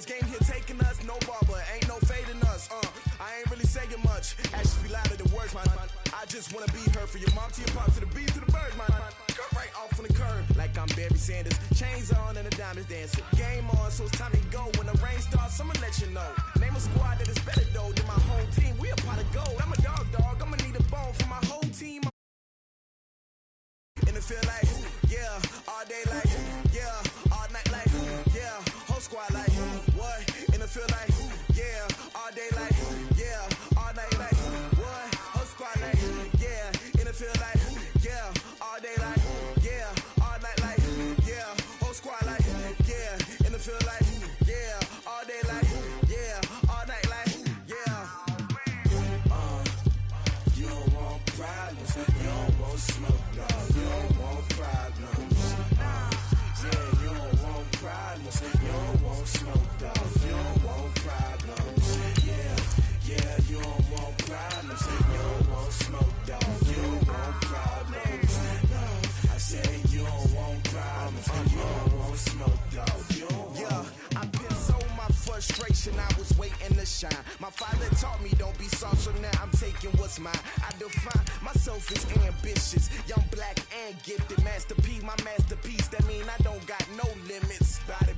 this game here taking us, no barber, ain't no fading us. I ain't really saying much. Actions be louder than words, man. I just wanna be heard from your mom to your pop to the beat to the birds, man. Cut right off on the curb, like I'm Barry Sanders. Chains on and the diamonds dancing. Game on, so it's time to go. When the rain starts, I'ma let you know. Name a squad that is better though than my whole team. We a pot of gold. I'm a dog. I'ma need a bone for my whole team. And it feel like, yeah, all day like, yeah, all night like, yeah, whole squad like, what? And it feel like, yeah, all day like, yeah, all night like, what? Whole squad like, yeah, and it feel like, yeah, all day like, yeah, all night like, yeah, whole squad like, yeah, and it feel like, yeah, all day like, yeah, all night like, yeah. You don't want problems, you don't want smoke, no. You don't want problems. Yeah, you don't want problems. You don't want smoke, dog. You don't want problems. Yeah, you don't want problems. You don't want smoke, dog. You don't want problems. No, I said you don't want problems. You don't want smoke, dog. You don't want. Yeah, I've been so my frustration. I was waiting to shine. My father taught me don't be soft, so now I'm taking what's mine. I define myself as ambitious, young, black, and gifted. Master P, my masterpiece. That mean I don't got no limits. Bout it,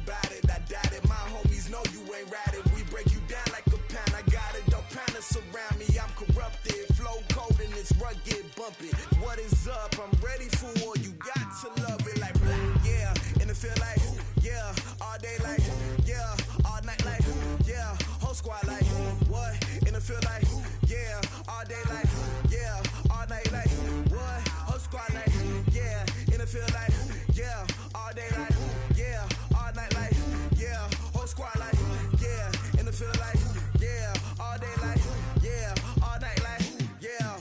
I doubt it. My homies know you ain't ratted. We break you down like a pound. I got it, don't pound to surround me. I'm corrupted, flow cold and it's rugged, bumpy. What is up? I'm ready for war. You got to love it like blah, yeah. And it feel like, yeah, all day like, yeah, all night like, yeah, whole squad like, what? And it feel like, yeah, all day like, yeah, all night like, what? Whole squad like, yeah, and it feel like, yeah, all day like, yeah, all night like, yeah, whole squad like, yeah, and it feel like, yeah, all day like, yeah, all night like, yeah.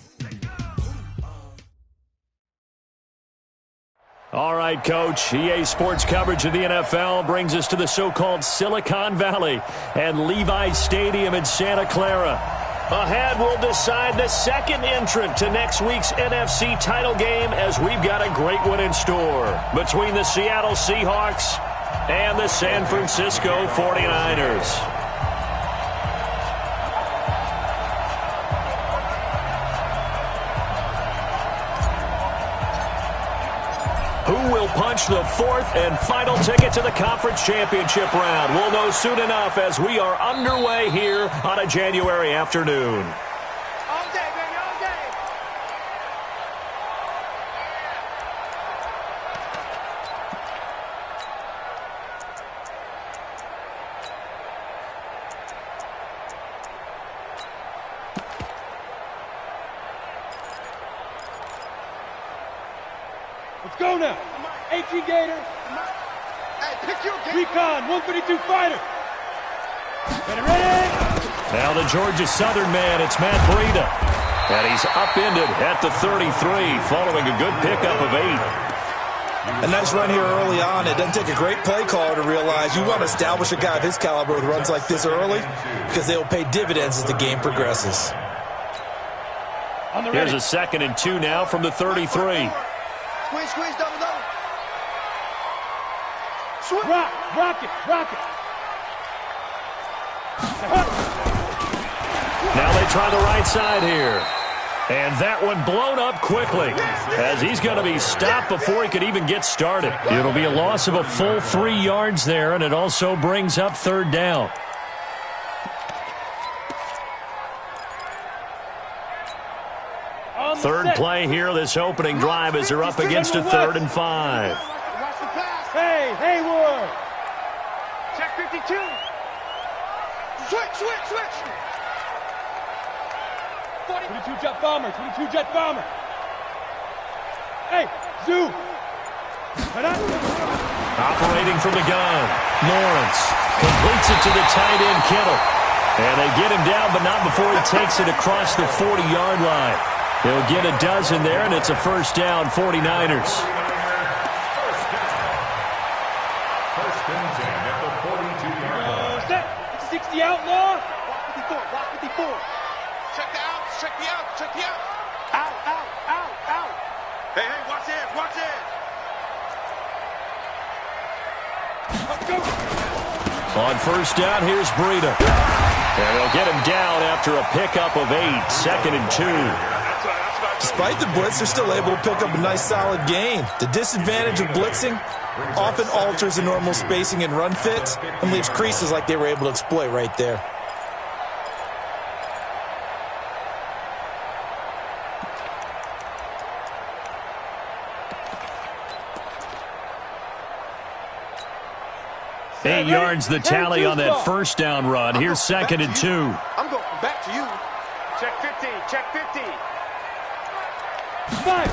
All right, Coach. EA Sports coverage of the NFL brings us to the so-called Silicon Valley and Levi's Stadium in Santa Clara. Ahead, we'll decide the second entrant to next week's NFC title game as we've got a great one in store between the Seattle Seahawks and the San Francisco 49ers. Who will punch the fourth and final ticket to the conference championship round? We'll know soon enough as we are underway here on a January afternoon. All day, baby, all day. Let's go now. 18 Gator. Hey, pick your game. Recon, 132 fighter. Ready? Now the Georgia Southern man, it's Matt Breida. And he's upended at the 33 following a good pickup of 8. A nice run here early on. It doesn't take a great play caller to realize you want to establish a guy of his caliber with runs like this early because they will pay dividends as the game progresses. Here's a 2nd and 2 now from the 33. Squeeze, double. Rock it. Now they try the right side here. And that one blown up quickly as he's going to be stopped before he could even get started. It'll be a loss of a full 3 yards there, and it also brings up 3rd down. Third play here, this opening drive as they're up against a 3rd and 5. Watch the pass. Hey, Hayward. Check 52. Switch. 22 jet bomber. Hey, Zoo. Operating from the gun. Lawrence completes it to the tight end, Kittle. And they get him down, but not before he takes it across the 40-yard line. He'll get a dozen there, and it's a 1st down, 49ers. First and 10 at the 42-yard line. Set. 60 outlaw. Block 54. Check the out. Out. Hey, watch it. Let's go. On first down, here's Breida. And they'll get him down after a pickup of 8, 2nd and 2. Despite the blitz, they're still able to pick up a nice solid gain. The disadvantage of blitzing often alters the normal spacing and run fits and leaves creases like they were able to exploit right there. Eight yards the tally on that first down run. Here's 2nd and 2. I'm going back to you. Check 50. Check 50. 5.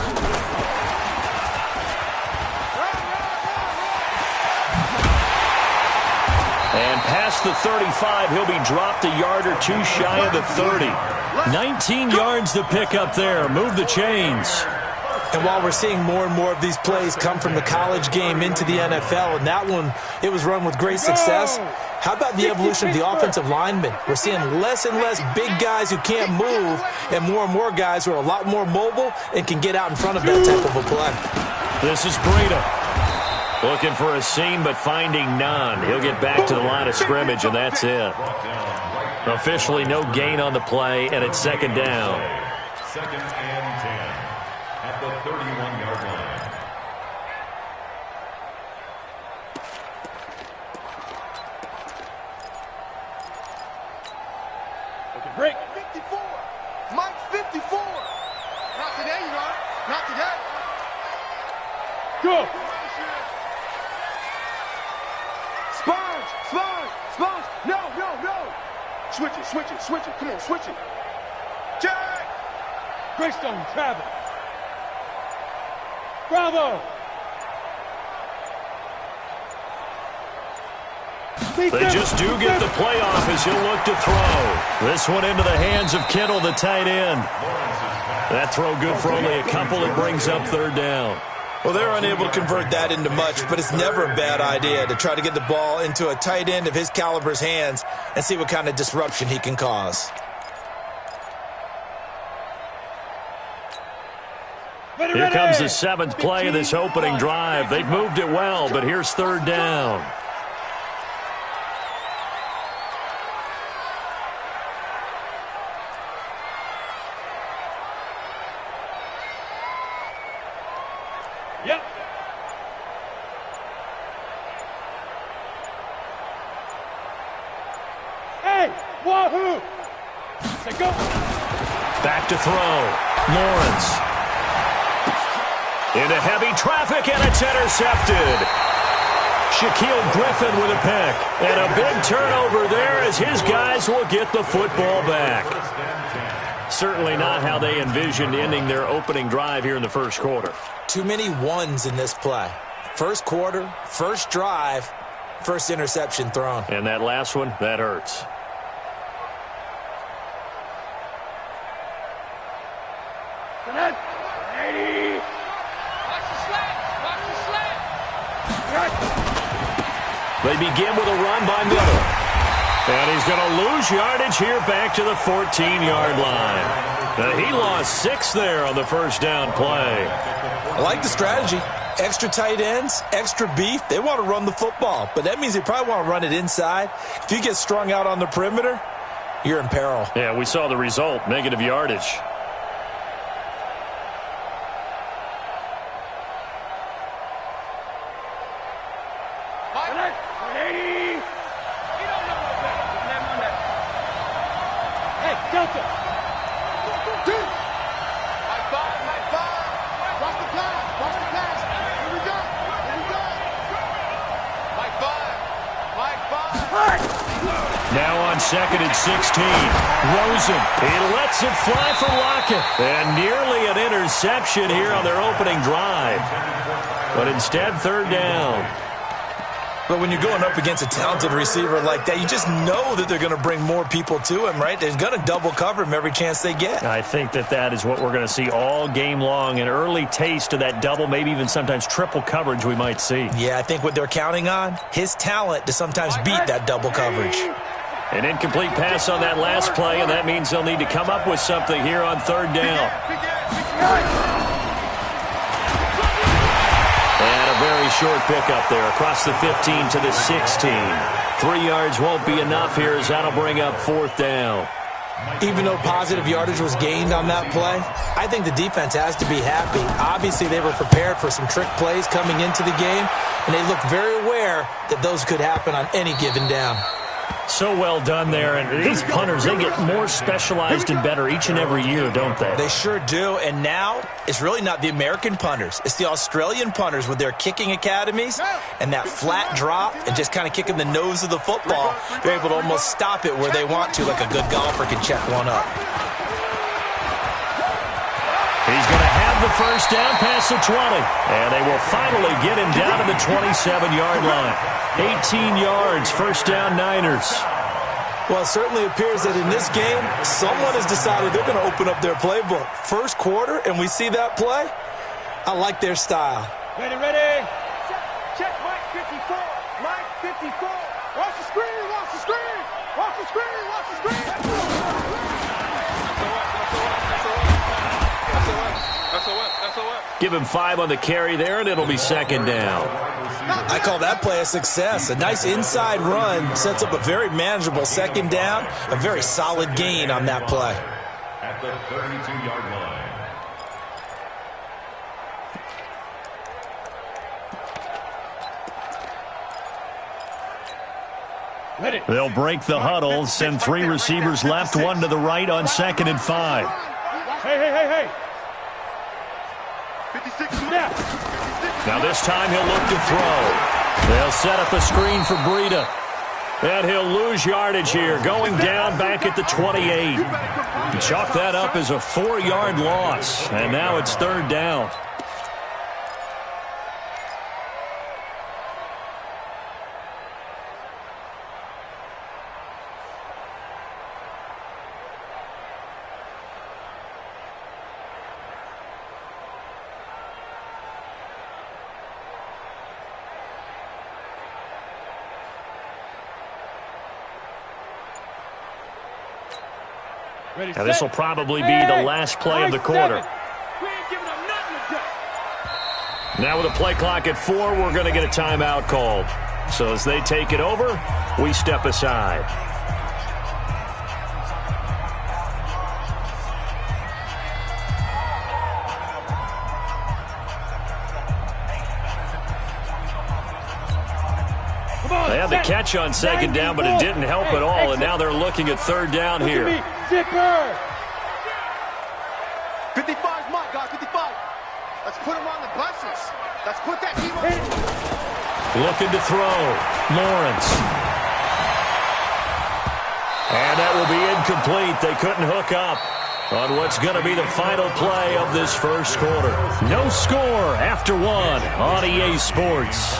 And past the 35, he'll be dropped a yard or two shy of the 30. 19 yards to pick up there. Move the chains. And while we're seeing more and more of these plays come from the college game into the NFL, and that one, it was run with great success, how about the evolution of the offensive linemen? We're seeing less and less big guys who can't move and more guys who are a lot more mobile and can get out in front of that type of a play. This is Breida. Looking for a seam, but finding none. He'll get back to the line of scrimmage, and that's it. Officially no gain on the play, and it's 2nd down. 2nd and 10 at the 31-yard line. Okay, break. 54. Mike 54. Not today, you know. Not today. Go. Sponge. No. Switch it. Come on, switch it. Jack. Greystone, travel. Bravo. They just do get the play off as he'll look to throw. This one into the hands of Kittle, the tight end. That throw good for only a couple. It brings up 3rd down. Well, they're unable to convert that into much, but it's never a bad idea to try to get the ball into a tight end of his caliber's hands and see what kind of disruption he can cause. Here comes the 7th play of this opening drive. They've moved it well, but here's 3rd down. Yep. Hey, wahoo! Say go. Back to throw. Lawrence. Into heavy traffic, and it's intercepted. Shaquille Griffin with a pick. And a big turnover there as his guys will get the football back. Certainly not how they envisioned ending their opening drive here in the first quarter. Too many ones in this play. First quarter, first drive, first interception thrown. And that last one, that hurts. They begin with a run by Middle. And he's going to lose yardage here back to the 14-yard line. He lost 6 there on the first down play. I like the strategy. Extra tight ends, extra beef. They want to run the football, but that means they probably want to run it inside. If you get strung out on the perimeter, you're in peril. Yeah, we saw the result, negative yardage. Now on 2nd and 16. Rosen. He lets it fly for Lockett. And nearly an interception here on their opening drive. But instead, 3rd down. But when you're going up against a talented receiver like that, you just know that they're going to bring more people to him, right? They're going to double cover him every chance they get. I think that is what we're going to see all game long. An early taste of that double, maybe even sometimes triple coverage we might see. Yeah, I think what they're counting on, his talent to sometimes beat that double coverage. An incomplete pass on that last play, and that means they'll need to come up with something here on 3rd down. And a very short pickup there across the 15 to the 16. 3 yards won't be enough here as that'll bring up 4th down. Even though positive yardage was gained on that play, I think the defense has to be happy. Obviously, they were prepared for some trick plays coming into the game, and they looked very aware that those could happen on any given down. So well done there, and these punters, they get more specialized and better each and every year, don't they? They sure do, and now it's really not the American punters. It's the Australian punters with their kicking academies and that flat drop and just kind of kicking the nose of the football. They're able to almost stop it where they want to, like a good golfer can check one up. He's going to have the first down past the 20, and they will finally get him down to the 27-yard line. 18 yards, first down Niners. Well, it certainly appears that in this game, someone has decided they're going to open up their playbook. First quarter, and we see that play. I like their style. Ready, ready. Check Mike 54. Mike 54. Watch the screen, watch the screen. Watch the screen, watch the screen. Give him 5 on the carry there, and it'll be 2nd down. I call that play a success. A nice inside run sets up a very manageable 2nd down, a very solid gain on that play. At the 32-yard line. Ready. They'll break the huddle, send 3 receivers left, 1 to the right on 2nd and 5. Hey. 56 Snap. Now this time he'll look to throw. They'll set up a screen for Breida. And he'll lose yardage here, going down back at the 28. Chalk that up as a 4-yard loss, and now it's 3rd down. Ready, Now this will probably be the last play of the quarter. We ain't giving them nothing to do. Now with a play clock at 4, we're going to get a timeout called. So as they take it over, we step aside. They had the catch on 2nd down, but it didn't help at all, and now they're looking at 3rd down here. Zipper. 55's mine, guys, 55. Let's put him on the buses. Let's put that team on. Looking to throw. Lawrence. And that will be incomplete. They couldn't hook up on what's going to be the final play of this first quarter. No score after 1 on EA Sports.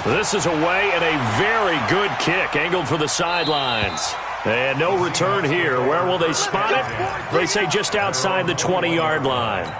This is away and a very good kick angled for the sidelines. And no return here. Where will they spot it? They say just outside the 20-yard line.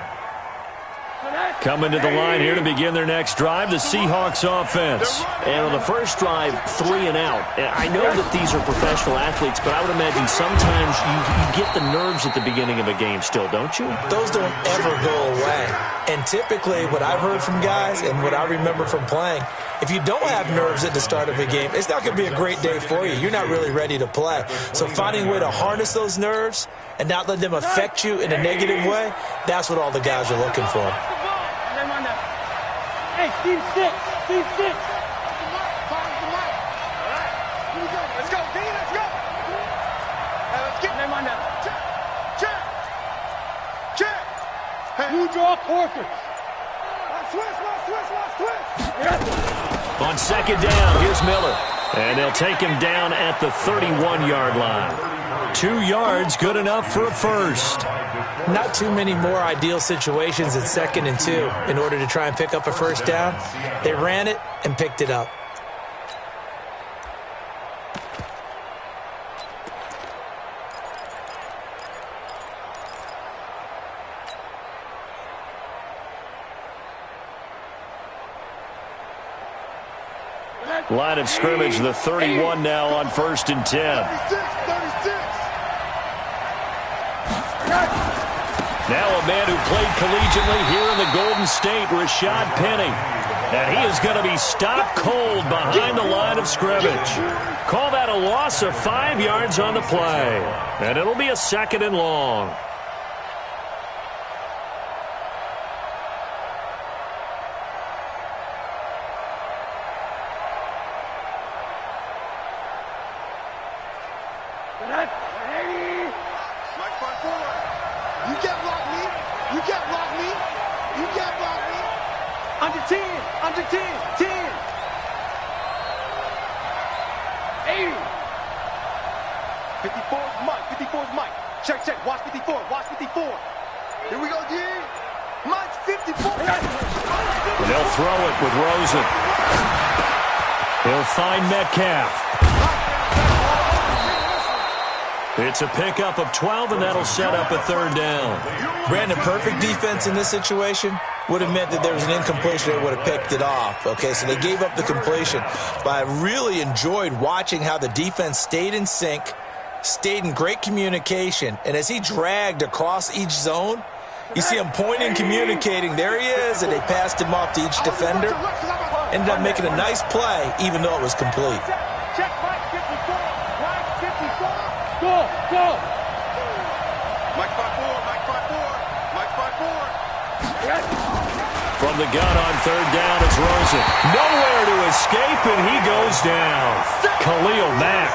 Coming to the line here to begin their next drive, the Seahawks offense. And on the first drive, 3 and out. I know that these are professional athletes, but I would imagine sometimes you get the nerves at the beginning of a game still, don't you? Those don't ever go away. And typically what I've heard from guys and what I remember from playing, if you don't have nerves at the start of a game, it's not going to be a great day for you. You're not really ready to play. So finding a way to harness those nerves and not let them affect you in a negative way, that's what all the guys are looking for. Hey, team 6. Team 6. Let's go, D, let's go. Hey, let's get them on that. Check. You draw quarters. Switch. On 2nd down, here's Miller. And they'll take him down at the 31-yard line. 2 yards, good enough for a first. Not too many more ideal situations at 2nd and 2 in order to try and pick up a first down. They ran it and picked it up. Line of scrimmage, the 31 now on 1st and 10. Now a man who played collegiately here in the Golden State, Rashad Penny. And he is going to be stopped cold behind the line of scrimmage. Call that a loss of 5 yards on the play. And it'll be a 2nd and long. Under 10, under 10, 10. 80. 54 is Mike, 54 is Mike. Check, check, watch 54, watch 54. Here we go, D. Mike's 54. And they'll throw it with Rosen. He'll find Metcalf. It's a pickup of 12, and that'll set up a 3rd down. Brandon, perfect defense in this situation would have meant that there was an incompletion. They would have picked it off. Okay, so they gave up the completion. But I really enjoyed watching how the defense stayed in sync, stayed in great communication, and as he dragged across each zone, you see him pointing, communicating. There he is, and they passed him off to each defender. Ended up making a nice play, even though it was complete. Check Mike 54, Mike 54. Go, go. Mike 54, Mike 54, Mike 54. From the gun on 3rd down, it's Rosen. Nowhere to escape, and he goes down. Khalil Mack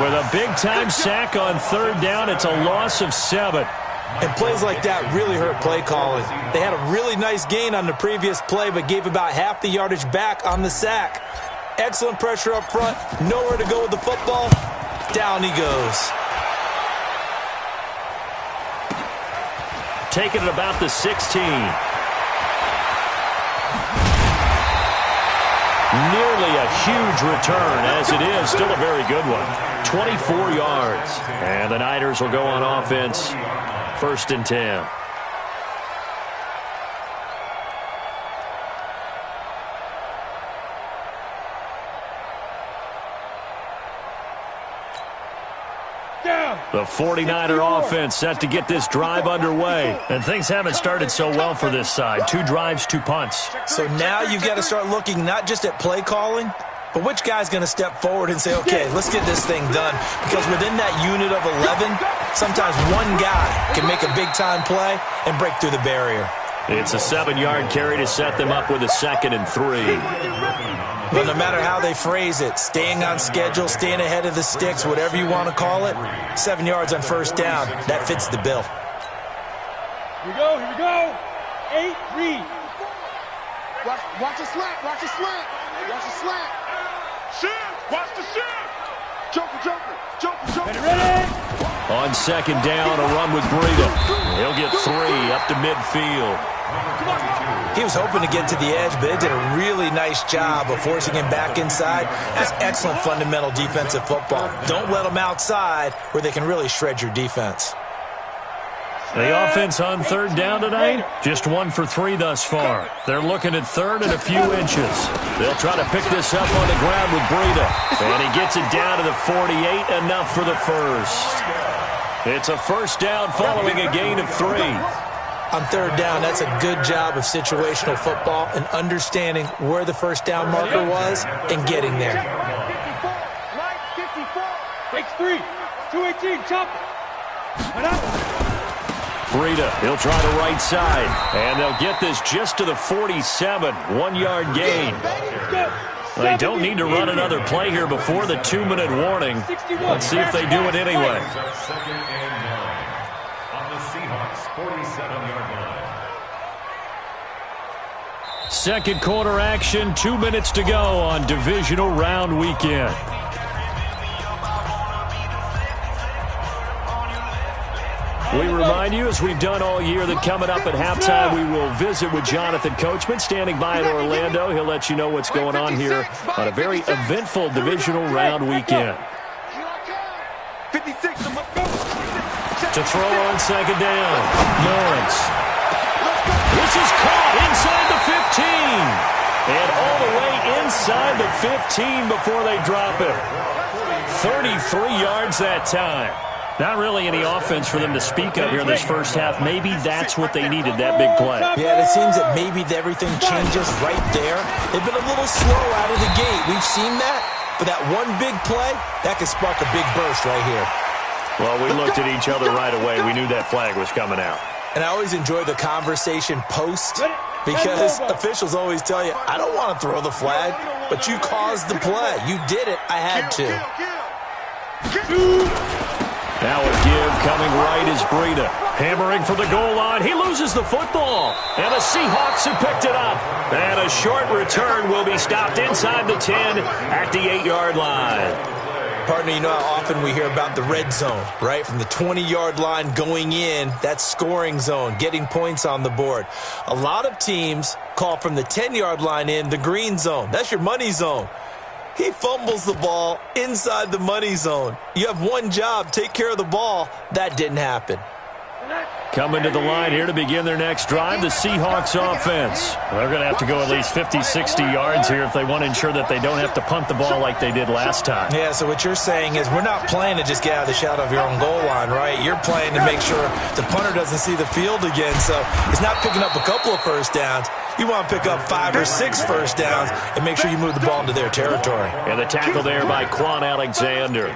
with a big-time sack on 3rd down. It's a loss of 7. And plays like that really hurt play calling. They had a really nice gain on the previous play, but gave about half the yardage back on the sack. Excellent pressure up front. Nowhere to go with the football. Down he goes. Taking it about the 16. Nearly a huge return, as it is still a very good one. 24 yards. And the Niners will go on offense. 1st and 10. The 49er offense set to get this drive underway. And things haven't started so well for this side. 2 drives, 2 punts. So now you've got to start looking not just at play calling, but which guy's going to step forward and say, okay, let's get this thing done. Because within that unit of 11, sometimes one guy can make a big-time play and break through the barrier. It's a 7-yard carry to set them up with a 2nd and 3. But no matter how they phrase it, staying on schedule, staying ahead of the sticks, whatever you want to call it, 7 yards on 1st down, that fits the bill. Here we go, here we go. 8, read. Watch the slant, watch the slant. Watch the slant. Shift, watch the shift. Joker, joker, joker, joker. Ready? On 2nd down, a run with Breida. He'll get 3 up to midfield. He was hoping to get to the edge, but it did a really nice job of forcing him back inside. That's excellent fundamental defensive football. Don't let them outside where they can really shred your defense. The offense on 3rd down tonight, just 1 for 3 thus far. They're looking at 3rd and a few inches. They'll try to pick this up on the ground with Breida. And he gets it down to the 48, enough for the 1st. It's a 1st down following a gain of 3. On 3rd down, that's a good job of situational football and understanding where the 1st down marker was and getting there. 54, takes 3, 218, chop. Breida, he'll try the right side. And they'll get this just to the 47, 1-yard gain. They don't need to run another play here before the 2-minute warning. Let's see if they do it anyway. On the Seahawks 47-yard line. 2nd quarter action, 2 minutes to go on divisional round weekend. We remind you, as we've done all year, that coming up at halftime, we will visit with Jonathan Coachman, standing by in Orlando. He'll let you know what's going on here on a very eventful divisional round weekend. 56, To throw on 2nd down, Lawrence. This is caught inside the 15. And all the way inside the 15 before they drop it. 33 yards that time. Not really any offense for them to speak of here in this first half. Maybe that's what they needed, that big play. Yeah, it seems that maybe everything changes right there. They've been a little slow out of the gate. We've seen that, but that one big play, that could spark a big burst right here. Well, we looked at each other right away. We knew that flag was coming out. And I always enjoy the conversation post because officials always tell you, I don't want to throw the flag, but you caused the play. You did it. I had to. Now a give coming right is Breida. Hammering for the goal line. He loses the football. And the Seahawks have picked it up. And a short return will be stopped inside the 10 at the 8-yard line. Partner, you know how often we hear about the red zone, right? From the 20-yard line going in, that's scoring zone, getting points on the board. A lot of teams call from the 10-yard line in the green zone. That's your money zone. He fumbles the ball inside the money zone. You have one job, take care of the ball. That didn't happen. Coming to the line here to begin their next drive, the Seahawks offense. They're going to have to go at least 50, 60 yards here if they want to ensure that they don't have to punt the ball like they did last time. Yeah, so what you're saying is we're not playing to just get out of the shadow of your own goal line, right? You're playing to make sure the punter doesn't see the field again. So it's not picking up a couple of first downs. You want to pick up 5 or 6 first downs and make sure you move the ball into their territory. And the tackle there by Quan Alexander.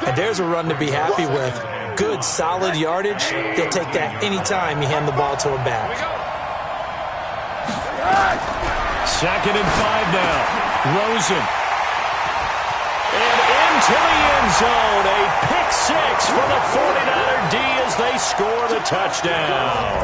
And there's a run to be happy with. Good, solid yardage. He'll take that anytime you hand the ball to a back. 2nd and 5 now. Rosen. And into the end zone. A pick 6 for the 49er D as they score the touchdown.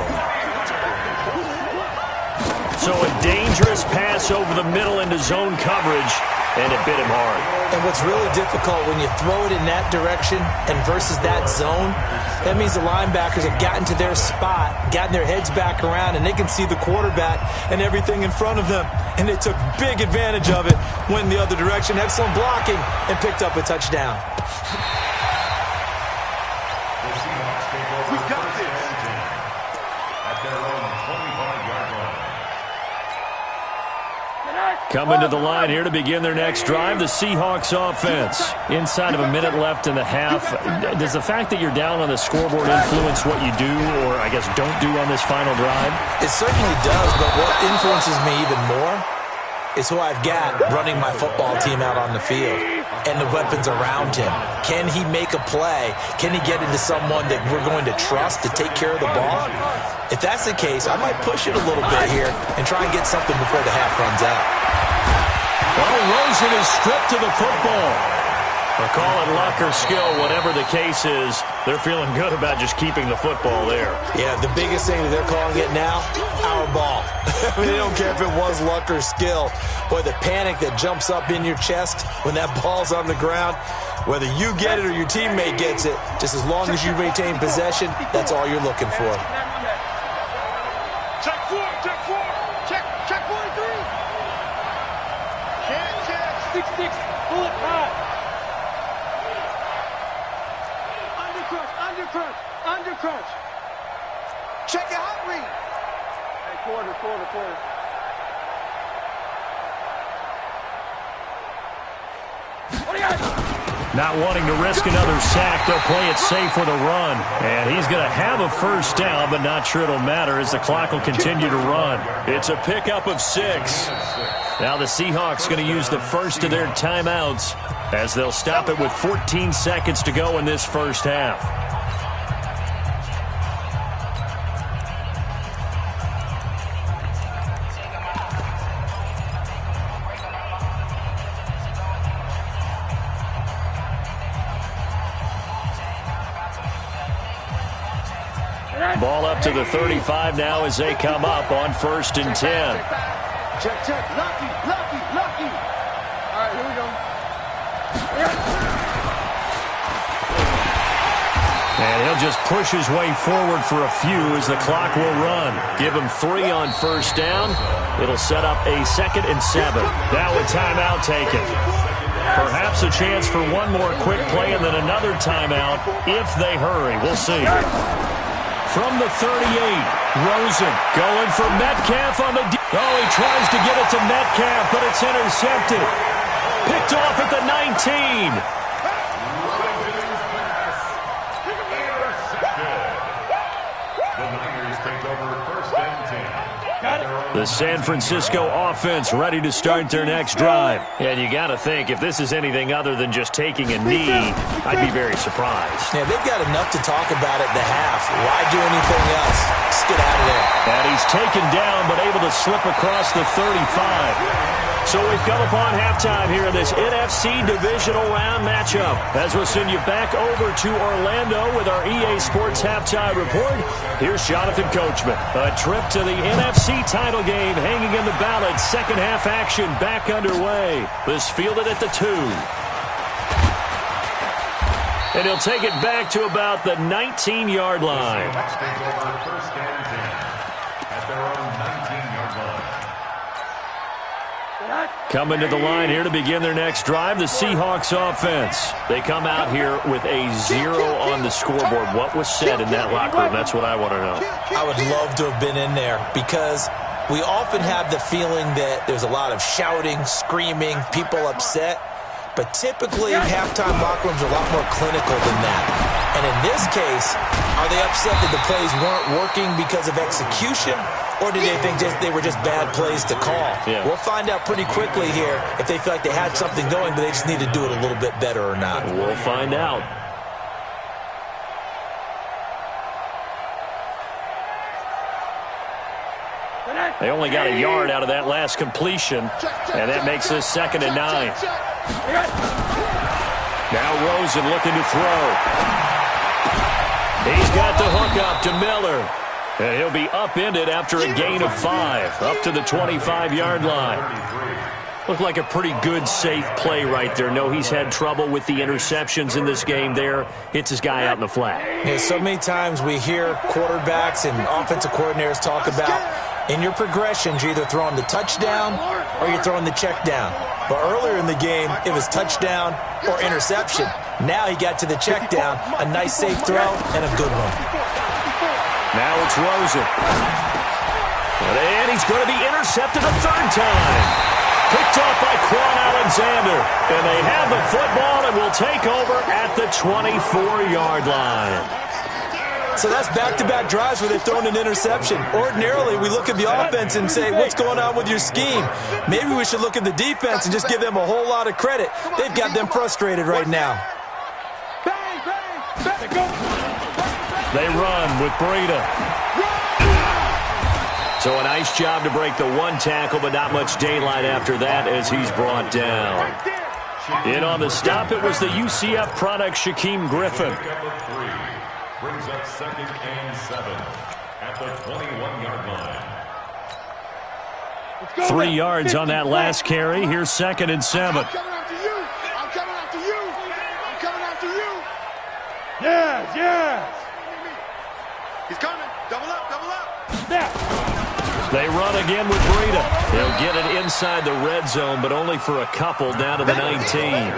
So a dangerous pass over the middle into zone coverage, and it bit him hard. And what's really difficult when you throw it in that direction and versus that zone, that means the linebackers have gotten to their spot, gotten their heads back around, and they can see the quarterback and everything in front of them. And they took big advantage of it, went in the other direction, excellent blocking, and picked up a touchdown. We got this. At their own 25-yard line. Coming to the line here to begin their next drive, the Seahawks offense. Inside of a minute left in the half. Does the fact that you're down on the scoreboard influence what you do, or I guess don't do on this final drive? It certainly does, but what influences me even more is who I've got running my football team out on the field and the weapons around him. Can he make a play? Can he get into someone that we're going to trust to take care of the ball? If that's the case, I might push it a little bit here and try and get something before the half runs out. Well, Rosen is stripped to the football. Or call it luck or skill, whatever the case is, they're feeling good about just keeping the football there. Yeah, the biggest thing that they're calling it now, our ball. I mean, they don't care if it was luck or skill. Boy, the panic that jumps up in your chest when that ball's on the ground, whether you get it or your teammate gets it, just as long as you retain possession, that's all you're looking for. Check 4, check 4. Check 43. Check. 6-6, bullet high. Undercrunch. Check your hot read. Hey, quarter. What do you got? Not wanting to risk another sack, they'll play it safe with a run. And he's going to have a first down, but not sure it'll matter as the clock will continue to run. It's a pickup of 6. Now the Seahawks going to use the first of their timeouts as they'll stop it with 14 seconds to go in this first half. Ball up to the 35 now as they come up on 1st and 10. Check. Lucky. All right, here we go. And he'll just push his way forward for a few as the clock will run. Give him 3 on first down. It'll set up a 2nd and 7. Now a timeout taken. Perhaps a chance for one more quick play and then another timeout if they hurry. We'll see. From the 38, Rosen going for Metcalf on the he tries to get it to Metcalf, but it's intercepted. Picked off at the 19. over 1st and 10. The San Francisco offense ready to start their next drive. And you got to think, if this is anything other than just taking a knee, I'd be very surprised. Yeah, they've got enough to talk about at the half. Why do anything else? Just get out of there. And he's taken down, but able to slip across the 35. So we've come upon halftime here in this NFC Divisional Round matchup. As we'll send you back over to Orlando with our EA Sports Halftime Report, here's Jonathan Coachman. A trip to the NFC title game hanging in the balance. Second half action back underway. This fielded at the 2. And he'll take it back to about the 19-yard line. Takes over 1st and 10 at their own 19-yard line. Coming to the line here to begin their next drive, the Seahawks offense. They come out here with a 0 on the scoreboard. What was said in that locker room? That's what I want to know. I would love to have been in there because we often have the feeling that there's a lot of shouting, screaming, people upset. But typically, halftime locker rooms are a lot more clinical than that. And in this case, are they upset that the plays weren't working because of execution? Or did they think they were just bad plays to call? Yeah. We'll find out pretty quickly here if they feel like they had something going, but they just need to do it a little bit better or not. We'll find out. They only got a yard out of that last completion, and that makes this 2nd and 9. Now Rosen looking to throw. He's got the hook up to Miller. And he'll be upended after a gain of 5, up to the 25-yard line. Looked like a pretty good, safe play right there. No, he's had trouble with the interceptions in this game there. Hits his guy out in the flat. Yeah, so many times we hear quarterbacks and offensive coordinators talk about in your progressions, you're either throwing the touchdown or you're throwing the check down. But earlier in the game, it was touchdown or interception. Now he got to the check down, a nice safe throw, and a good one. Now it's Rosen. And he's going to be intercepted a 3rd time. Picked off by Quan Alexander. And they have the football and will take over at the 24-yard line. So that's back-to-back drives where they've thrown an interception. Ordinarily, we look at the offense and say, what's going on with your scheme? Maybe we should look at the defense and just give them a whole lot of credit. They've got them frustrated right now. They run with Breida. So a nice job to break the 1 tackle, but not much daylight after that as he's brought down. In on the stop, it was the UCF product, Shaquem Griffin. Brings up 2nd and 7 at the 21-yard line. 3 yards on that last carry. Here's 2nd and 7. I'm coming after you. I'm coming after you. I'm coming after you. Yes, yes. He's coming. Double up, double up. Snap. They run again with Breida. They'll get it inside the red zone, but only for a couple down to the 19.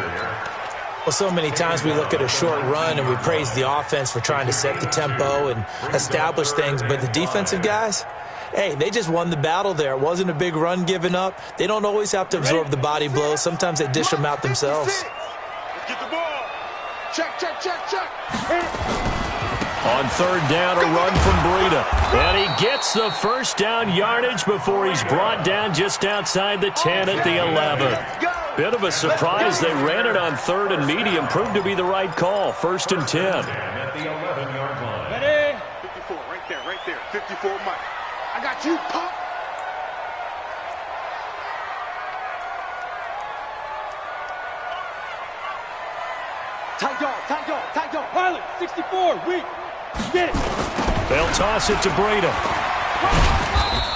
Well, so many times we look at a short run and we praise the offense for trying to set the tempo and establish things, but the defensive guys, hey, they just won the battle there. It wasn't a big run given up. They don't always have to absorb the body blows. Sometimes they dish them out themselves. Let's get the ball. Check, check, check, check. On 3rd down, a run from Breida. And he gets the 1st down yardage before he's brought down just outside the 10 at the 11. Bit of a surprise. They ran it on 3rd and medium. Proved to be the right call. 1st and 10. At the 11-yard line. Ready? 54, right there. 54, Mike. I got you, pop. Tight dog. Pilot, 64, weak. Get it. They'll toss it to Breida.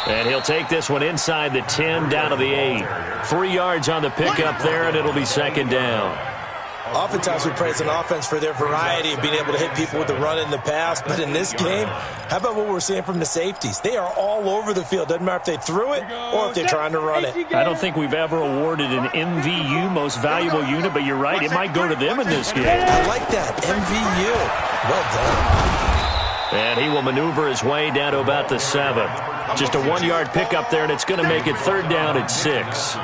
And he'll take this one inside the 10 down to the 8. 3 yards on the pickup there, and it'll be 2nd down. Oftentimes we praise an offense for their variety of being able to hit people with the run in the pass. But in this game, how about what we're seeing from the safeties? They are all over the field. Doesn't matter if they threw it or if they're trying to run it. I don't think we've ever awarded an MVU, most valuable unit, but you're right. It might go to them in this game. I like that. MVU. Well done. And he will maneuver his way down to about the 7. Just a 1-yard pickup there, and it's going to make it 3rd down at 6.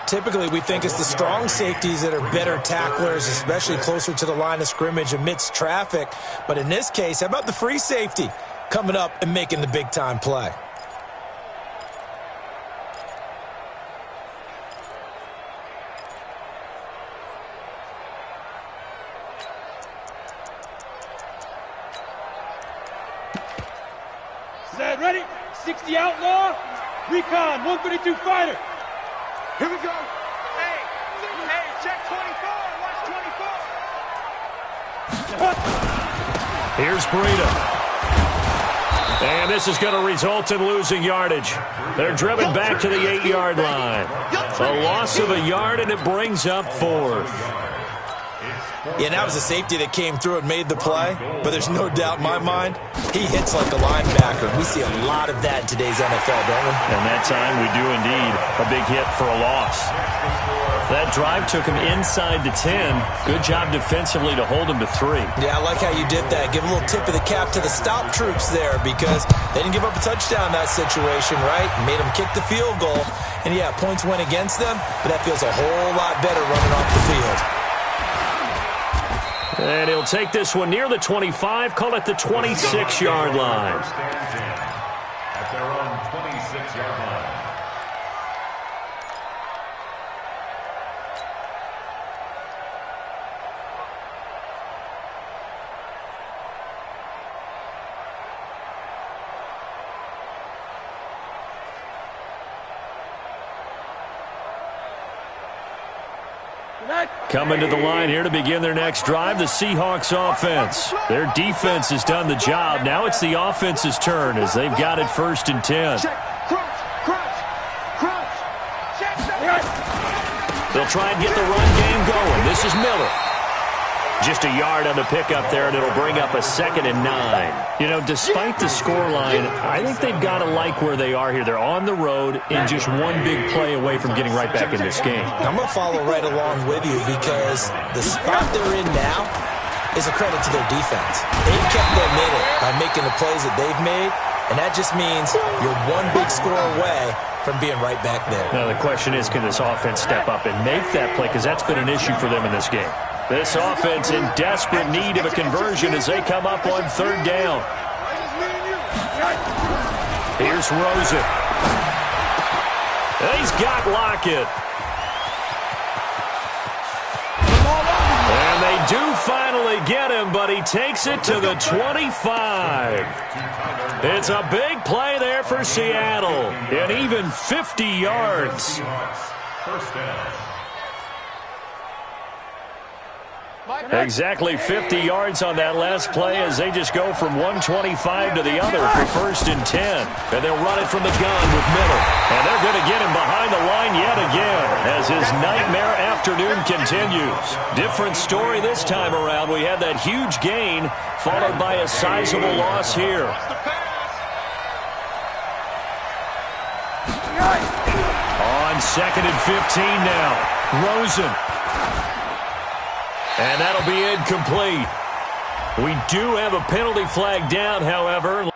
Typically, we think it's the strong safeties that are better tacklers, especially closer to the line of scrimmage amidst traffic. But in this case, how about the free safety? coming up and making the big-time play. Zed, ready? 60 outlaw, recon, 132 fighter. Here we go. Hey, check 24. Watch 24. Here's Breida. And this is going to result in losing yardage. They're driven back to the 8-yard line. A loss of a yard, and it brings up 4th. Yeah, that was a safety that came through and made the play, but there's no doubt in my mind, he hits like a linebacker. We see a lot of that in today's NFL, don't we? And that time we do indeed. A big hit for a loss. That drive took him inside the 10. Good job defensively to hold him to 3. Yeah, I like how you did that. Give a little tip of the cap to the stop troops there because they didn't give up a touchdown in that situation, right? Made them kick the field goal. And, yeah, points went against them, but that feels a whole lot better running off the field. And he'll take this one near the 25, call it the 26-yard line. At their own 26-yard line. Coming to the line here to begin their next drive, the Seahawks offense. Their defense has done the job. Now it's the offense's turn as they've got it 1st and 10. They'll try and get the run game going. This is Miller. Just a yard on the pickup there, and it'll bring up a 2nd and 9. You know, despite the scoreline, I think they've got to like where they are here. They're on the road and just one big play away from getting right back in this game. I'm going to follow right along with you because the spot they're in now is a credit to their defense. They've kept them in it by making the plays that they've made, and that just means you're one big score away from being right back there. Now, the question is, can this offense step up and make that play? Because that's been an issue for them in this game. This offense in desperate need of a conversion as they come up on 3rd down. Here's Rosen. He's got Lockett. And they do finally get him, but he takes it to the 25. It's a big play there for Seattle, and even 50 yards. 1st down. Exactly 50 yards on that last play as they just go from 125 to the other for 1st and 10. And they'll run it from the gun with Miller. And they're going to get him behind the line yet again as his nightmare afternoon continues. Different story this time around. We had that huge gain followed by a sizable loss here. On 2nd and 15 now. Rosen. And that'll be incomplete. We do have a penalty flag down, however.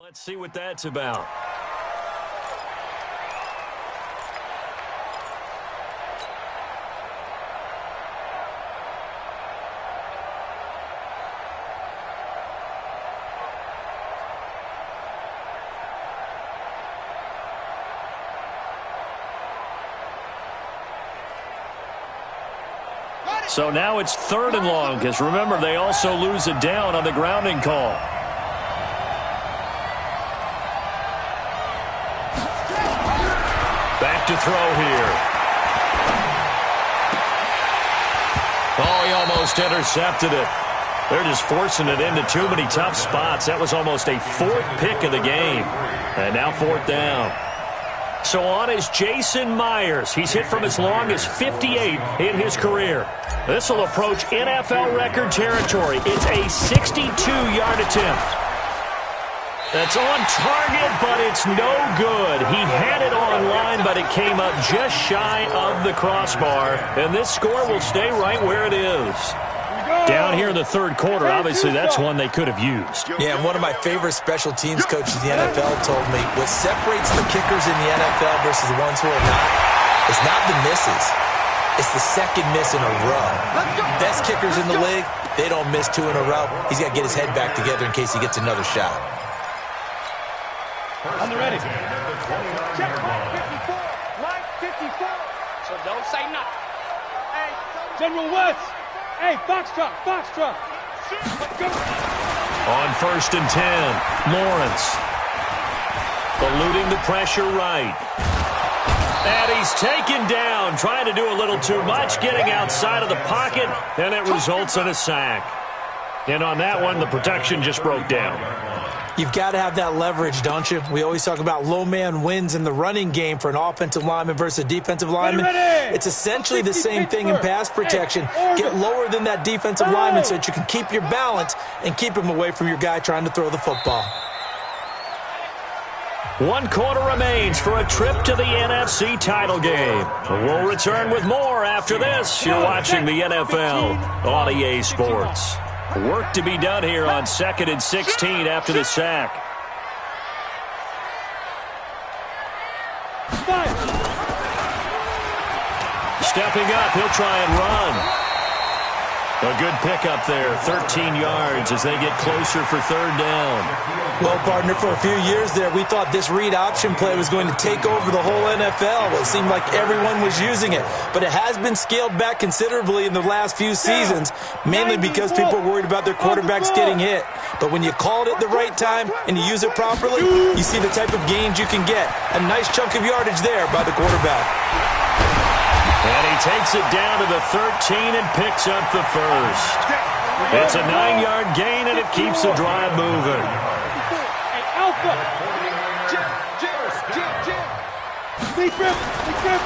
Let's see what that's about. So now it's 3rd and long, because remember, they also lose it down on the grounding call. Back to throw here. Oh, he almost intercepted it. They're just forcing it into too many tough spots. That was almost a 4th pick of the game. And now 4th down. So on is Jason Myers. He's hit from as long as 58 in his career. This will approach NFL record territory. It's a 62-yard attempt. That's on target, but it's no good. He had it on line, but it came up just shy of the crossbar. And this score will stay right where it is. Here we go. Down here in the third quarter, obviously that's one they could have used. Yeah, and one of my favorite special teams coaches in the NFL told me what separates the kickers in the NFL versus the ones who are not is not the misses. It's the second miss in a row. Best kickers in the league, they don't miss 2 in a row. He's got to get his head back together in case he gets another shot. On the ready. Check line 54. Line 54. So don't say nothing. General West. Hey, Foxtrot, Foxtrot. Let's go. On 1st and 10, Lawrence. Eluding the pressure right. And he's taken down, trying to do a little too much, getting outside of the pocket, and it results in a sack. And on that one, the protection just broke down. You've got to have that leverage, don't you? We always talk about low man wins in the running game for an offensive lineman versus a defensive lineman. It's essentially the same thing in pass protection. Get lower than that defensive lineman so that you can keep your balance and keep him away from your guy trying to throw the football. 1 quarter remains for a trip to the NFC title game. We'll return with more after this. You're watching the NFL on EA Sports. Work to be done here on 2nd and 16 after the sack. Stepping up, he'll try and run. A good pickup there, 13 yards as they get closer for 3rd down. Well, partner, for a few years there, we thought this read option play was going to take over the whole NFL. It seemed like everyone was using it, but it has been scaled back considerably in the last few seasons, mainly because people are worried about their quarterbacks getting hit. But when you call it at the right time and you use it properly, you see the type of gains you can get. A nice chunk of yardage there by the quarterback. And he takes it down to the 13 and picks up the first. It's a 9-yard gain, and it keeps the drive moving.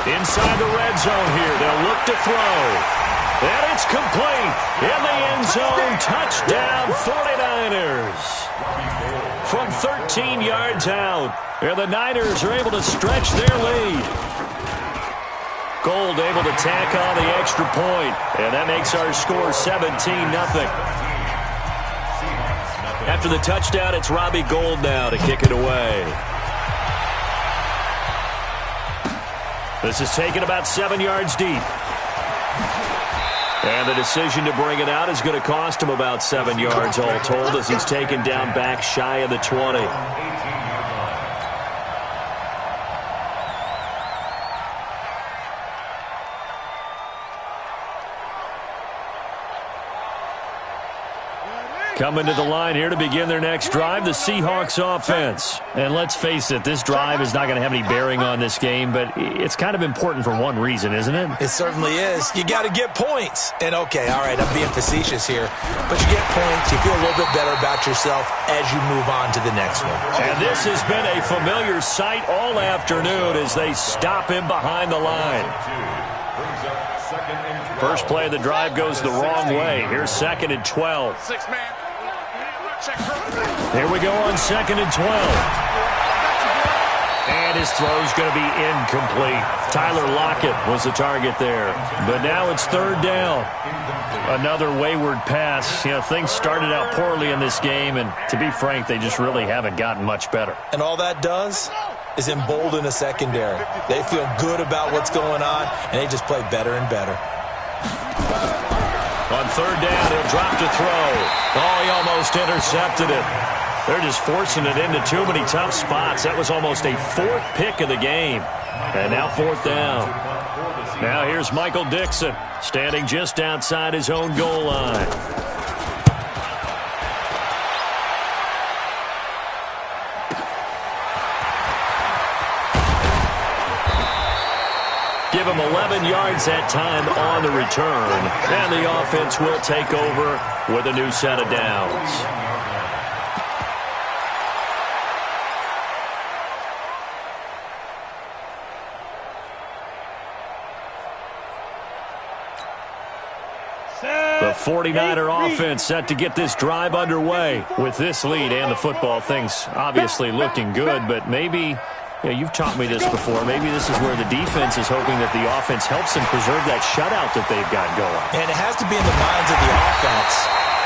Inside the red zone here, they'll look to throw. And it's complete. In the end zone, touchdown 49ers. From 13 yards out, and the Niners are able to stretch their lead. Gold able to tack on the extra point, and that makes our score 17-0. After the touchdown, it's Robbie Gould now to kick it away. This is taken about 7 yards deep. And the decision to bring it out is going to cost him about 7 yards all told as he's taken down back shy of the 20. Coming to the line here to begin their next drive, the Seahawks offense. And let's face it, this drive is not going to have any bearing on this game, but it's kind of important for one reason, isn't it? It certainly is. You got to get points. And okay, all right, I'm being facetious here, but you get points, you feel a little bit better about yourself as you move on to the next one. And this has been a familiar sight all afternoon as they stop him behind the line. First play of the drive goes the wrong way. Here's 2nd and 12. Here we go on 2nd and 12. And his throw's going to be incomplete. Tyler Lockett was the target there. But now it's 3rd down. Another wayward pass. You know, things started out poorly in this game, and to be frank, they just really haven't gotten much better. And all that does is embolden a secondary. They feel good about what's going on, and they just play better and better. On 3rd down, he'll drop to throw. Oh, he almost intercepted it. They're just forcing it into too many tough spots. That was almost a 4th pick of the game. And now 4th down. Now here's Michael Dixon, standing just outside his own goal line. Give him 11 yards that time on the return. And the offense will take over with a new set of downs. The 49er offense set to get this drive underway. With this lead and the football, things obviously looking good, but maybe You know, you've taught me this before. Maybe this is where the defense is hoping that the offense helps them preserve that shutout that they've got going. And it has to be in the minds of the offense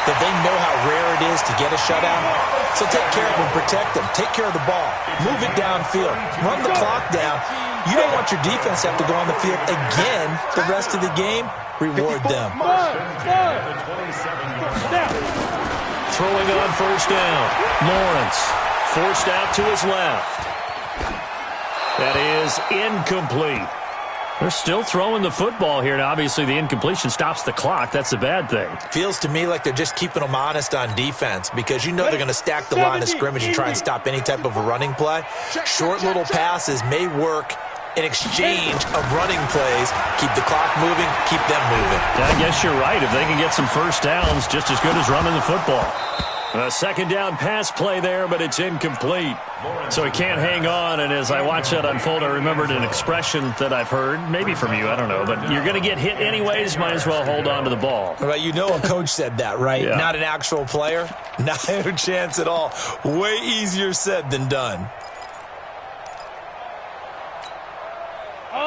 that they know how rare it is to get a shutout. So take care of them, protect them, take care of the ball, move it downfield, run the clock down. You don't want your defense to have to go on the field again the rest of the game. Reward them. Throwing on first down. Lawrence forced out to his left. That is incomplete. They're still throwing the football here. Now, obviously, the incompletion stops the clock. That's a bad thing. Feels to me like they're just keeping them honest on defense because you know they're going to stack the line of scrimmage and try and stop any type of a running play. Short little passes may work in exchange of running plays. Keep the clock moving, keep them moving. Yeah, I guess you're right. If they can get some first downs, just as good as running the football. A second down pass play there, but it's incomplete. So he can't hang on, and as I watch that unfold, I remembered an expression that I've heard, maybe from you, I don't know, but you're going to get hit anyways, might as well hold on to the ball. Right, you know a coach said that, right? Yeah. Not an actual player? Not a chance at all. Way easier said than done.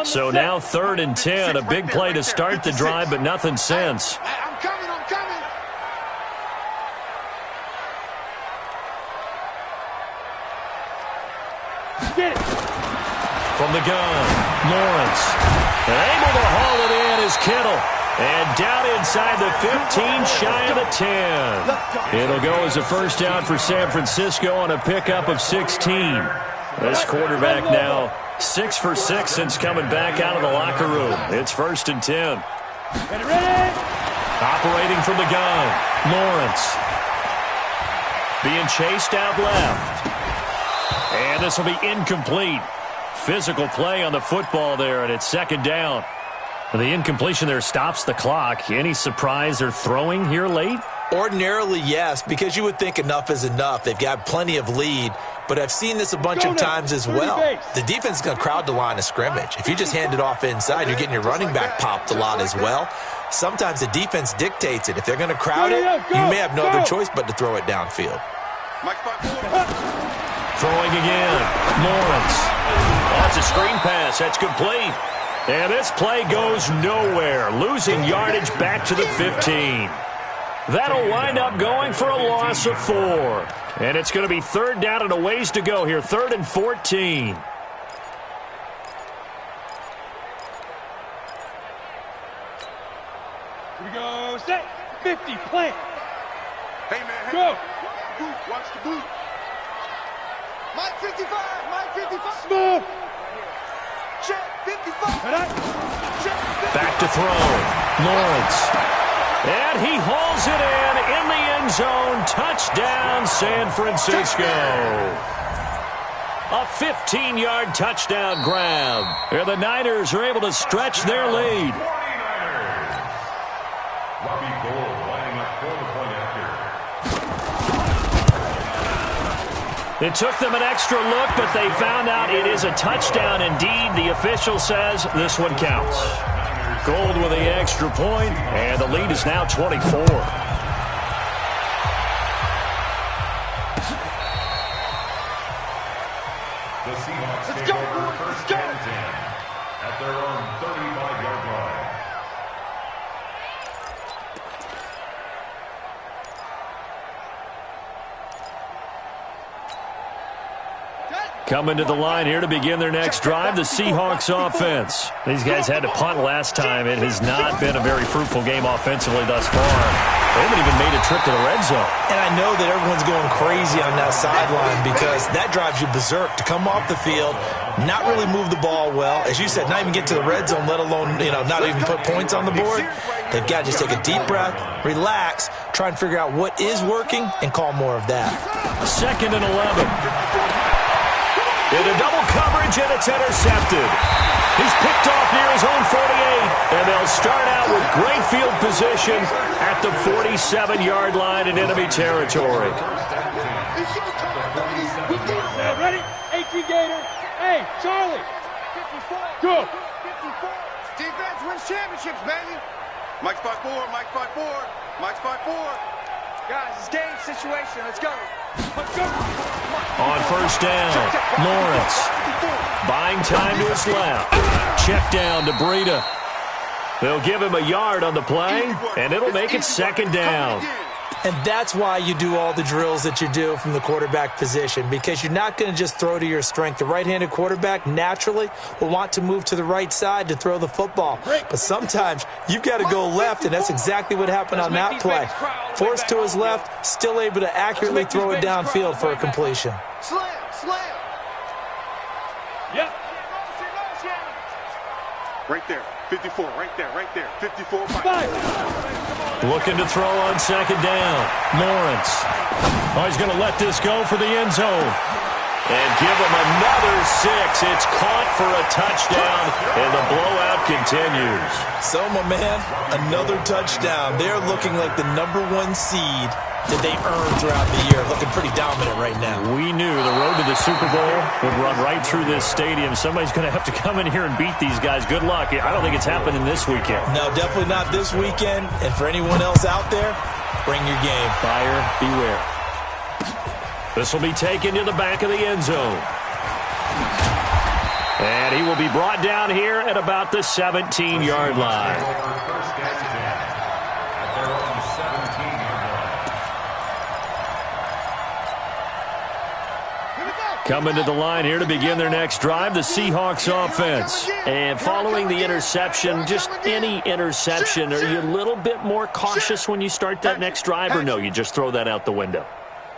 So now 3rd and 10, a big play to start the drive, but nothing since. I'm coming. Get it. From the gun, Lawrence. And able to haul it in is Kittle. And down inside the 15, shy of the 10. It'll go as a first down for San Francisco on a pickup of 16. This quarterback now 6 for 6 since coming back out of the locker room. It's 1st and 10. Ready. Operating from the gun, Lawrence. Being chased out left. And this will be incomplete. Physical play on the football there, and it's 2nd down. The incompletion there stops the clock. Any surprise they're throwing here late? Ordinarily, yes, because you would think enough is enough. They've got plenty of lead, but I've seen this a bunch of times as well. The defense is going to crowd the line of scrimmage. If you just hand it off inside, you're getting your running back popped a lot as well. Sometimes the defense dictates it. If they're going to crowd it, you may have no other choice but to throw it downfield. Throwing again, Lawrence. That's a screen pass. That's complete. And this play goes nowhere. Losing yardage back to the 15. That'll wind up going for a loss of 4. And it's going to be 3rd down and a ways to go here. 3rd and 14. Here we go. Set. 50. Plant. Hey, man. Go. Watch the boot. Mike 55. Mike 55. Smooth. Check 55. Back to throw. Lawrence. And he hauls it in the end zone. Touchdown, San Francisco. A 15-yard touchdown grab. Here the Niners are able to stretch their lead. It took them an extra look, but they found out it is a touchdown indeed. The official says this one counts. Gold with the extra point, and the lead is now 24. The Seahawks take over first and 10 at their own 35-yard line. Coming to the line here to begin their next drive, the Seahawks offense. These guys had to punt last time. It has not been a very fruitful game offensively thus far. They haven't even made a trip to the red zone. And I know that everyone's going crazy on that sideline because that drives you berserk to come off the field, not really move the ball well. As you said, not even get to the red zone, let alone, not even put points on the board. They've got to just take a deep breath, relax, try and figure out what is working, and call more of that. 2nd and 11. Into double coverage, and it's intercepted. He's picked off near his own 48, and they'll start out with great field position at the 47-yard line in enemy territory. Ready? 18 Gator. Hey, Charlie. Go. Defense wins championships, baby. Mike's 5-4, Mike's 5-4, Mike's 5-4. Guys, it's game situation. Let's go. Let's go. On first down, Lawrence buying time to his left. Check down to Breida. They'll give him a yard on the play, and it'll make it second down. And that's why you do all the drills that you do from the quarterback position, because you're not going to just throw to your strength. The right-handed quarterback naturally will want to move to the right side to throw the football. But sometimes you've got to go left, and that's exactly what happened on that play. Forced to his left, still able to accurately throw it downfield for a completion. Slam. Yep. Right there. 54, right there. 54. Looking to throw on second down. Lawrence. Oh, he's going to let this go for the end zone. And give him another 6. It's caught for a touchdown, and the blowout continues. So, my man, another touchdown. They're looking like the #1 seed that they earned throughout the year. Looking pretty dominant right now. We knew the road to the Super Bowl would run right through this stadium. Somebody's going to have to come in here and beat these guys. Good luck. I don't think it's happening this weekend. No, definitely not this weekend. And for anyone else out there, bring your game. Buyer beware. This will be taken to the back of the end zone. And he will be brought down here at about the 17-yard line. Coming to the line here to begin their next drive, the Seahawks offense. And following the interception, just any interception, are you a little bit more cautious when you start that next drive, or no, you just throw that out the window?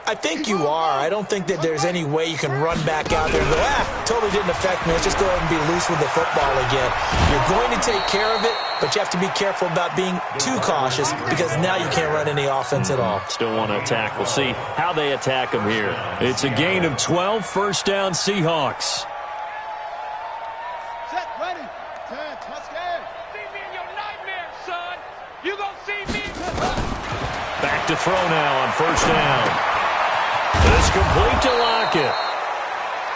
I think you are. I don't think that there's any way you can run back out there and go, totally didn't affect me. Let's just go ahead and be loose with the football again. You're going to take care of it, but you have to be careful about being too cautious because now you can't run any offense at all. Still want to attack. We'll see how they attack them here. It's a gain of 12, first down Seahawks. Set, ready. 10, touchdown. See me in your nightmare, son. You gonna see me. Back to throw now on first down. It's complete to Lockett.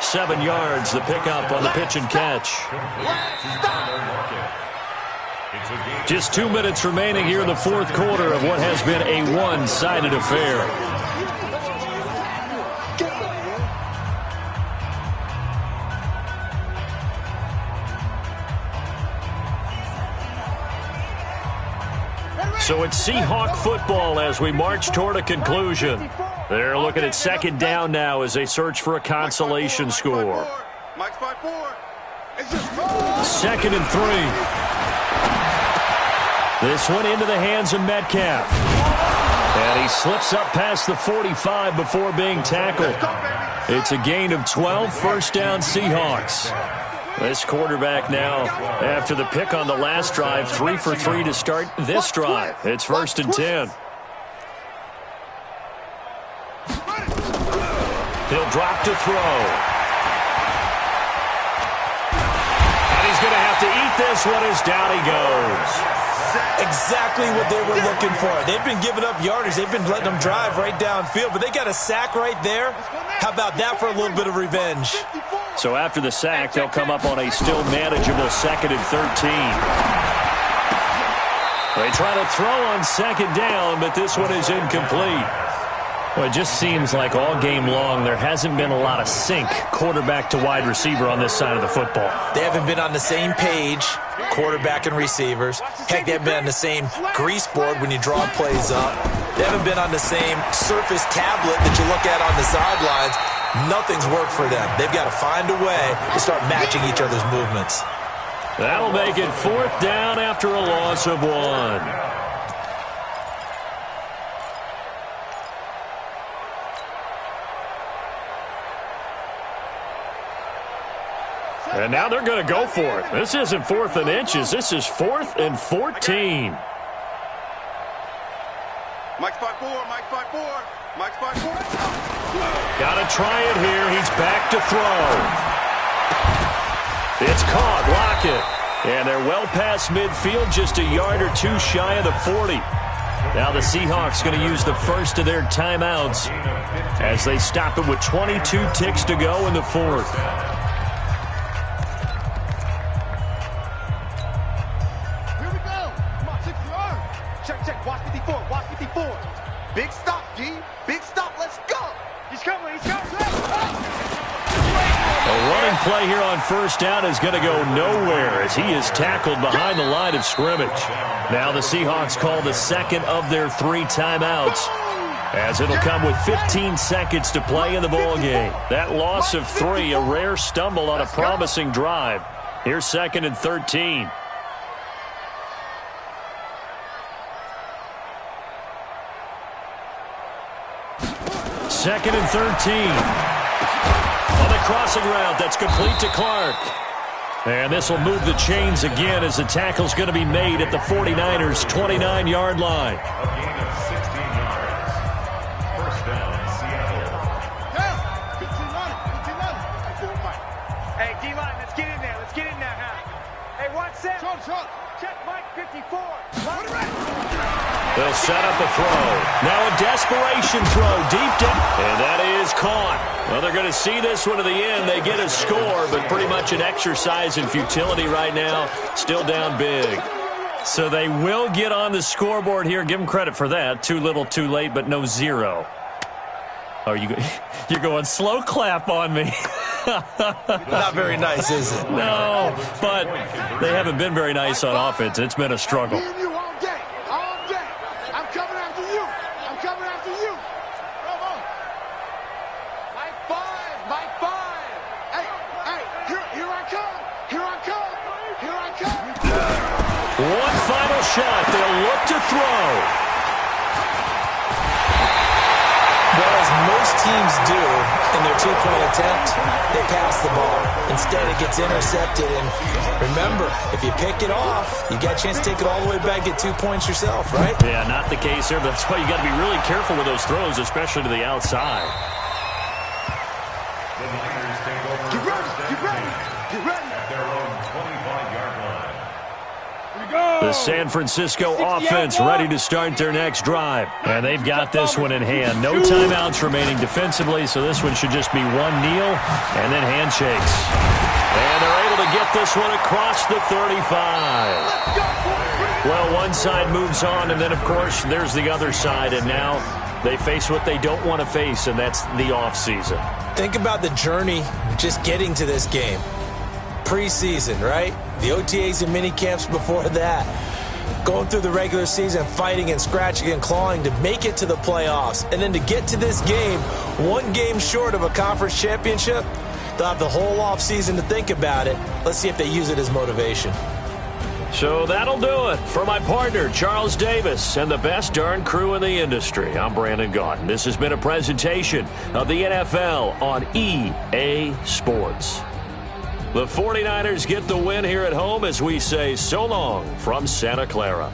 7 yards, the pickup on the pitch and catch. Just 2 minutes remaining here in the fourth quarter of what has been a one-sided affair. So it's Seahawk football as we march toward a conclusion. They're looking at second down now as they search for a consolation score. Mike's by 4. 2nd and 3. This one into the hands of Metcalf. And he slips up past the 45 before being tackled. It's a gain of 12, first down Seahawks. This quarterback now, after the pick on the last drive, 3 for 3 to start this drive. It's 1st and 10. He'll drop to throw. And he's going to have to eat this one as down he goes. Exactly what they were looking for. They've been giving up yardage. They've been letting them drive right downfield, but they got a sack right there. How about that for a little bit of revenge? So after the sack, they'll come up on a still manageable 2nd and 13. They try to throw on second down, but this one is incomplete. Well, it just seems like all game long there hasn't been a lot of sync quarterback to wide receiver on this side of the football. They haven't been on the same page, quarterback and receivers. Heck, they haven't been on the same grease board when you draw plays up. They haven't been on the same surface tablet that you look at on the sidelines. Nothing's worked for them. They've got to find a way to start matching each other's movements. That'll make it 4th down after a loss of 1. And now they're going to go for it. This isn't 4th and inches. This is 4th and 14. Mike's by 4. Mike's by 4. Mike's by 4. Got to try it here. He's back to throw. It's caught. Lockett. And they're well past midfield, just a yard or 2 shy of the 40. Now the Seahawks going to use the first of their timeouts as they stop it with 22 ticks to go in the 4th. Watch 54. Big stop, G. Big stop. Let's go. He's coming. He's coming. play here on first down is going to go nowhere as he is tackled behind the line of scrimmage. Now the Seahawks call the second of their 3 timeouts, as it'll come with 15 seconds to play in the ball game. That loss of 3, a rare stumble on a promising drive. Here's 2nd and 13. Second and 13. On the crossing route, that's complete to Clark. And this will move the chains again as the tackle's going to be made at the 49ers' 29-yard line. A gain of 16 yards. First down, Seattle. Hey, D-line, let's get in there. Let's get in there now. Hey, watch that. Check Mike 54. They'll set up a throw. Now a desperation throw deep down. And that is caught. Well, they're going to see this one to the end. They get a score, but pretty much an exercise in futility right now. Still down big. So they will get on the scoreboard here. Give them credit for that. Too little, too late, but no 0. Oh, you're going slow clap on me. Not very nice, is it? No, but they haven't been very nice on offense. It's been a struggle. Me and you all day. All day. I'm coming after you. I'm coming after you. Come on. Mike 5. Mike 5. Hey, here I come. Here I come. Here I come. One final shot. They'll look to throw. Well, as most teams do in their 2-point attempt, they pass the ball. Instead, it gets intercepted. And remember, if you pick it off, you got a chance to take it all the way back, get 2 points yourself, right? Yeah, not the case here, but that's why you got to be really careful with those throws, especially to the outside. The Niners take over. Get ready. Get ready. Get ready. At their own 25-yard line. The San Francisco offense ready to start their next drive. And they've got this one in hand. No timeouts remaining defensively, so this one should just be one kneel and then handshakes. And they're able to get this one across the 35. Well, one side moves on, and then, of course, there's the other side. And now they face what they don't want to face, and that's the offseason. Think about the journey just getting to this game. Preseason, right? The OTAs and mini camps before that. Going through the regular season, fighting and scratching and clawing to make it to the playoffs. And then to get to this game, one game short of a conference championship, they'll have the whole offseason to think about it. Let's see if they use it as motivation. So that'll do it for my partner, Charles Davis, and the best darn crew in the industry. I'm Brandon Gaudin. This has been a presentation of the NFL on EA Sports. The 49ers get the win here at home as we say so long from Santa Clara.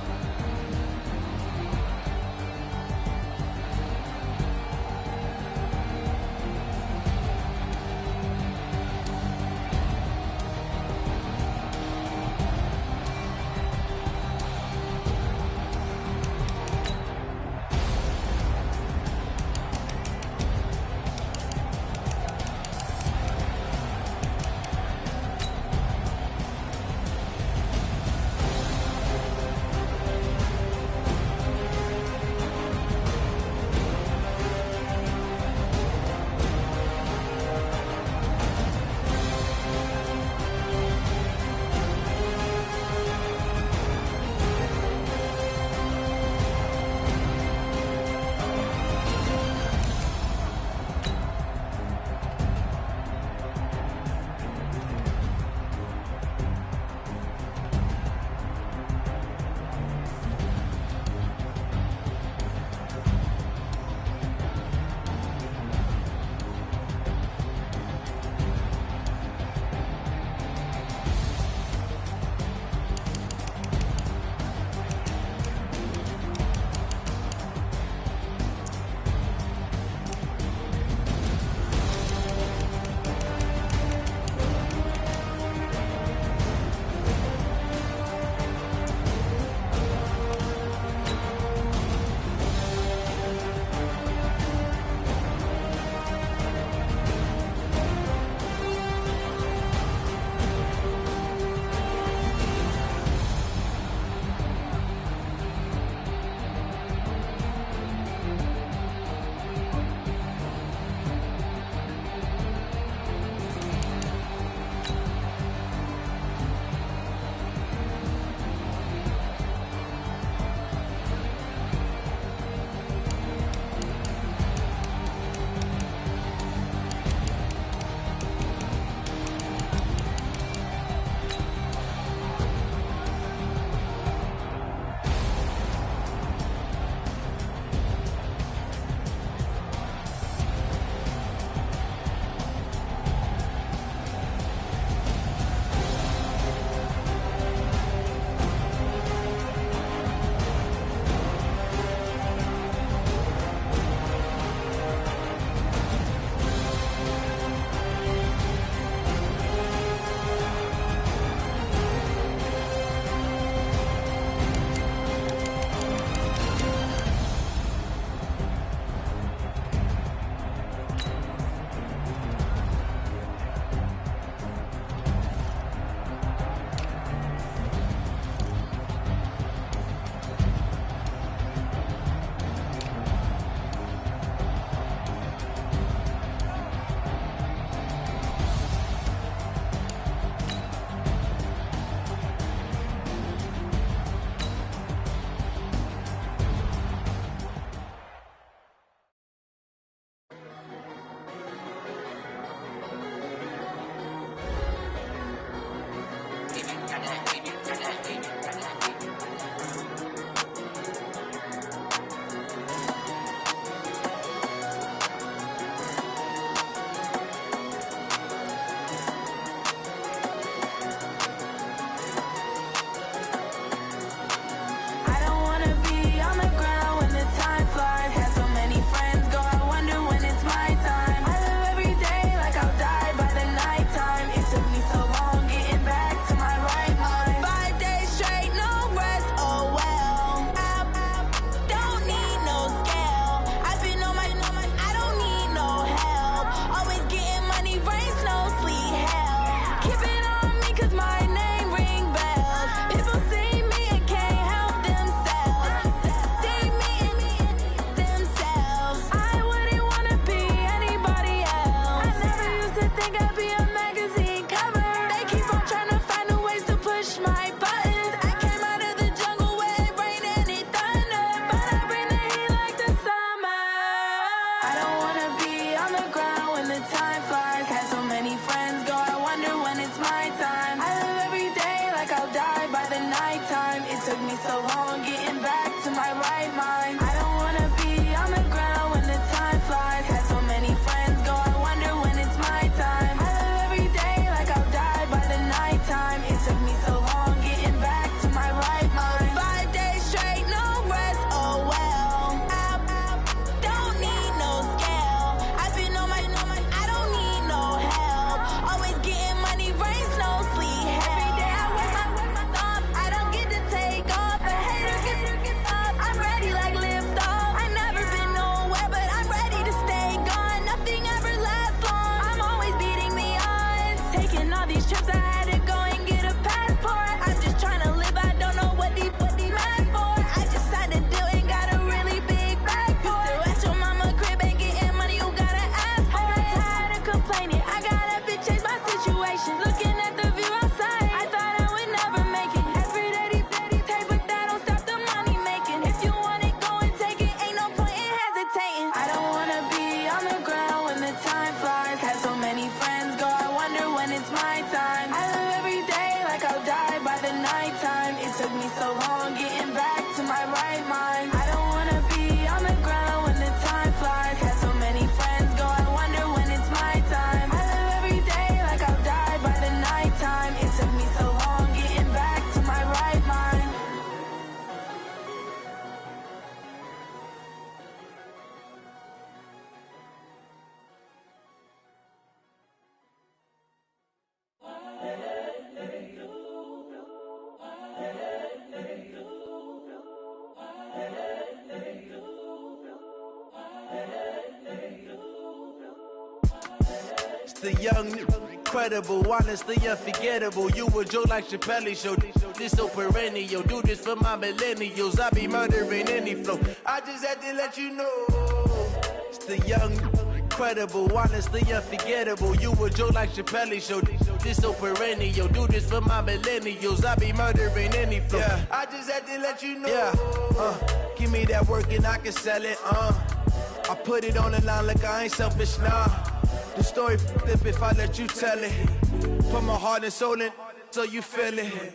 It took me so long getting back to my right mind. 5 days straight, no rest, oh well. Don't need no scale. I've been on my, I don't need no help. Always getting money, rains, no sleep. Every day I work my thumb. I don't get to take off. A hater gets up. I'm ready like lift off. I never been nowhere, but I'm ready to stay gone. Nothing ever lasts long. I'm always beating the odds. Taking all these trips, I had to go and get a passport. I'm just trying to live. I don't know what the mad for. I just signed a deal and got a really big bag for it. Still at your mama crib and getting money, you gotta ask for it. I'm tired of complaining. I gotta change my situation. Looking at the view outside, I thought I would never make it. Every day they pay, but that don't stop the money making. If you want it, go and take it. Ain't no point in hesitating. I don't wanna be on the ground when the time flies. Had so many friends go, I wonder when it's my time. I live every day like I'll die by the nighttime. It took me so long getting back to my right mind. I don't wanna be on the ground when the time flies. Had so many friends go, I wonder when it's my time. I live every day like I'll die by the nighttime. It took me so long getting back to my right mind. It's the young, incredible, honestly unforgettable. You a Joe like Chappelle show. This so perennial. Do this for my millennials. I be murdering any flow. I just had to let you know. It's the young, incredible, honestly unforgettable. You a Joe like Chappelle show. This so perennial. Do this for my millennials. I be murdering any flow. Yeah. I just had to let you know. Yeah. Give me that work and I can sell it. I put it on the line like I ain't selfish, nah. The story flip if I let you tell it. Put my heart and soul in so you feel it.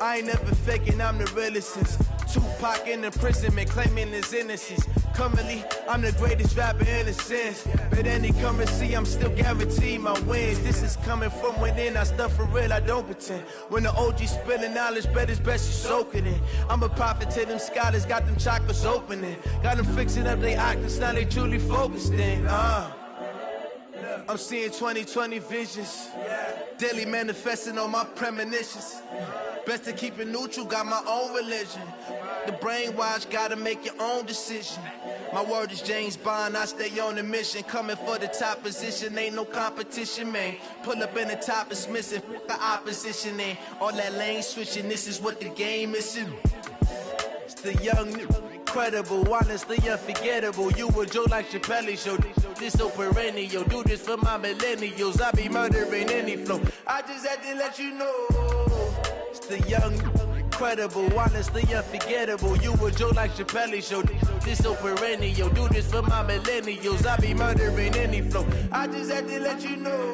I ain't never faking, I'm the realest since Tupac in imprisonment, claiming his innocence. Currently, I'm the greatest rapper in a sense. But any currency, I'm still guaranteed my wins. This is coming from within, I stuff for real, I don't pretend. When the OG spilling knowledge, bet it's best you soak it in. I'm a prophet to them scholars, got them chakras opening. Got them fixing up they octaves, now they truly focused in. I'm seeing 2020 visions. Daily manifesting on my premonitions. Best to keep it neutral, got my own religion. The brainwash, gotta make your own decision. My word is James Bond, I stay on the mission. Coming for the top position, ain't no competition, man. Pull up in the top, it's missing, the opposition ain't. All that lane switching, this is what the game is. It's the young, incredible, honestly unforgettable. You a Joe like Chappelle show. This so perennial. Do this for my millennials. I be murdering any flow. I just had to let you know. It's the young, incredible, honestly unforgettable. You a Joe like Chappelle show. This so perennial. Do this for my millennials. I be murdering any flow. I just had to let you know.